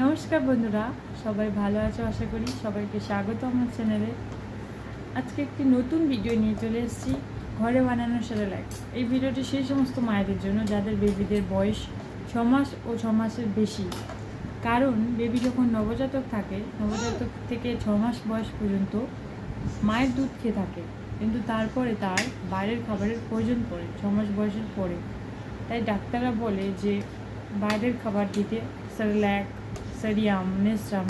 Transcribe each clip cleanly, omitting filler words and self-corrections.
নমস্কার বন্ধুরা, সবাই ভালো আছো আশা করি। সবাইকে স্বাগত আমার চ্যানেলে। আজকে একটি নতুন ভিডিও নিয়ে চলে এসেছি, ঘরে বানানো সেরেল্যাক। এই ভিডিওটি সেই সমস্ত মায়েদের জন্য যাদের বেবিদের বয়স 6 মাস ও 6 মাসের বেশি। কারণ বেবি যখন নবজাতক থাকে, নবজাতক থেকে 6 মাস বয়স পর্যন্ত মায়ের দুধ খেয়ে থাকে, কিন্তু তারপরে তার বাইরের খাবারের প্রয়োজন পড়ে 6 মাস বয়সের পরে। তাই ডাক্তাররা বলে যে বাইরের খাবার দিতে, সেরেল্যাক, সেরিয়াম, নেস্টাম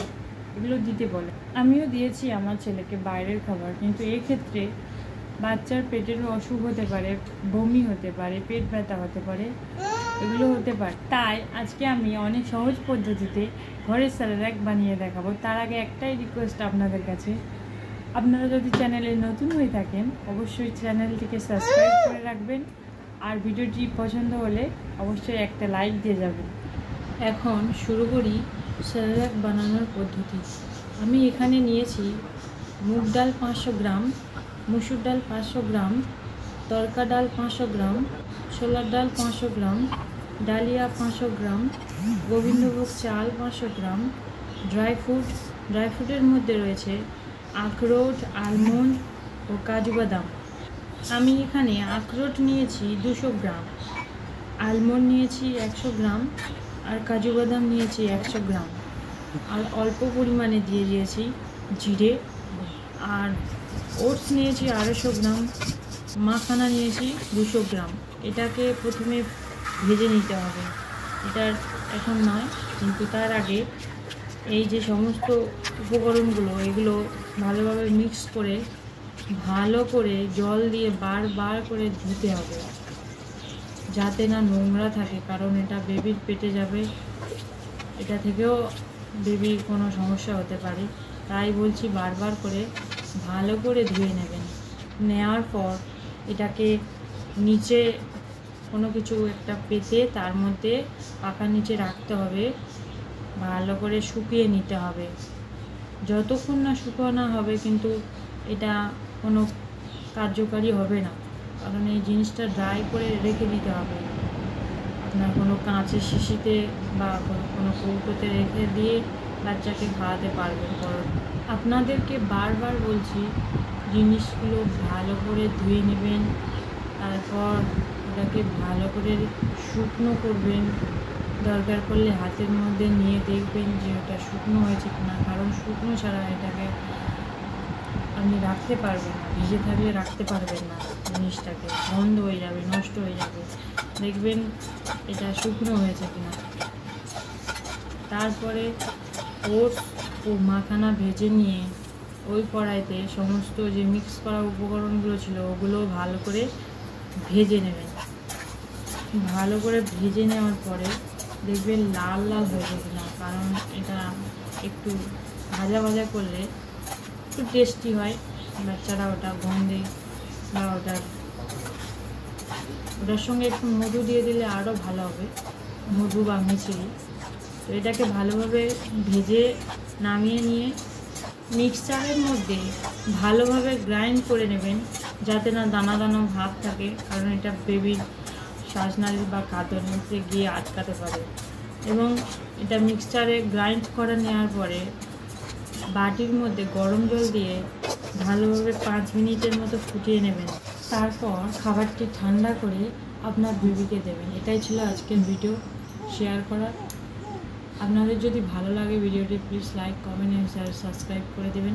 এগুলো দিতে বলে। আমিও দিয়েছি আমার ছেলেকে বাইরের খাবার, কিন্তু এক্ষেত্রে বাচ্চার পেটেরও অসুখ হতে পারে, বমি হতে পারে, পেট ব্যথা হতে পারে, এগুলো হতে পারে। তাই আজকে আমি অনেক সহজ পদ্ধতিতে ঘরে সেরেল্যাক বানিয়ে দেখাবো। তার আগে একটাই রিকোয়েস্ট আপনাদের কাছে, আপনারা যদি চ্যানেলে নতুন হয়ে থাকেন অবশ্যই চ্যানেলটিকে সাবস্ক্রাইব করে রাখবেন, আর ভিডিওটি পছন্দ হলে অবশ্যই একটা লাইক দিয়ে যাবেন। এখন শুরু করি সেরেল্যাক বানানোর পদ্ধতি। আমি এখানে নিয়েছি মুগ ডাল 500 গ্রাম, মুসুর ডাল 500 গ্রাম, তড়কা ডাল 500 গ্রাম, ছোলার ডাল 500 গ্রাম, ডালিয়া 500 গ্রাম, গোবিন্দভোগ চাল 500 গ্রাম, ড্রাই ফ্রুটের মধ্যে রয়েছে আখরোট, আলমন্ড ও কাজু বাদাম। আমি এখানে আখরোট নিয়েছি 200 গ্রাম, আলমন্ড নিয়েছি 100 গ্রাম, আর কাজু বাদাম নিয়েছি 100 গ্রাম, আর অল্প পরিমাণে দিয়ে দিয়েছি জিরে, আর ওটস নিয়েছি 250 গ্রাম, মাখানা নিয়েছি 200 গ্রাম। এটাকে প্রথমে ভেজে নিতে হবে, এটার এখন নয়, কিন্তু তার আগে এই যে সমস্ত উপকরণগুলো এগুলো ভালোভাবে মিক্স করে ভালো করে জল দিয়ে বারবার করে ধুতে হবে, যাতে না নোংরা থাকে, কারণ এটা বেবির পেটে যাবে, এটা থেকেও বেবির কোনো সমস্যা হতে পারে। তাই বলছি বারবার করে ভালো করে ধুয়ে নেবেন। নেওয়ার পর এটাকে নিচে কোনো কিছু একটা পেতে তার মধ্যে পাখার নিচে রাখতে হবে, ভালো করে শুকিয়ে নিতে হবে। যতক্ষণ না শুকানো হবে কিন্তু এটা কোনো কার্যকারী হবে না, কারণ এই জিনিসটা ড্রাই করে রেখে দিতে হবে। আপনার কোনো কাঁচের শিশিতে বা কোনো কৌটোতে রেখে দিয়ে বাচ্চাকে খাওয়াতে পারবেন। আপনাদেরকে বারবার বলছি জিনিসগুলো ভালো করে ধুয়ে নেবেন, তারপর ওটাকে ভালো করে শুকনো করবেন। দরকার পড়লে হাতের মধ্যে নিয়ে দেখবেন যে ওটা শুকনো হয়েছে কিনা, কারণ শুকনো ছাড়া এটাকে আপনি রাখতে পারবেন না, ভিজে থাকলে রাখতে পারবেন না, জিনিসটাকে বন্ধ হয়ে যাবে, নষ্ট হয়ে যাবে। দেখবেন এটা শুকনো হয়েছে কিনা। তারপরে ওটস ও মাখানা ভেজে নিয়ে ওই কড়াইতে সমস্ত যে মিক্স করা উপকরণগুলো ছিল ওগুলো ভালো করে ভেজে নেবেন। ভালো করে ভেজে নেওয়ার পরে দেখবেন লাল লাল হয়ে যাবে না, কারণ এটা একটু ভাজা ভাজা করলে একটু টেস্টি হয়, বাচ্চারা ওটা গন্ধে বা ওটার সঙ্গে একটু মধু দিয়ে দিলে আরও ভালো হবে, মধু বা মিছরি। তো এটাকে ভালোভাবে ভেজে নামিয়ে নিয়ে মিক্সচারের মধ্যে ভালোভাবে গ্রাইন্ড করে নেবেন, যাতে না দানা দানা ভাব থাকে, কারণ এটা বেবির শ্বাসনালী বা কাঁধের মধ্যে গিয়ে আটকাতে পারে। এবং এটা মিক্সচারে গ্রাইন্ড করে নেওয়ার পরে বাটির মধ্যে গরম জল দিয়ে ভালোভাবে 5 মিনিটের মতো ফুটিয়ে নেবেন। তারপর খাবারটি ঠান্ডা করে আপনার বেবিকে দেবেন। এটাই ছিল আজকের ভিডিও শেয়ার করার। আপনাদের যদি ভালো লাগে ভিডিওটি প্লিজ লাইক, কমেন্ট এবং সাবস্ক্রাইব করে দেবেন।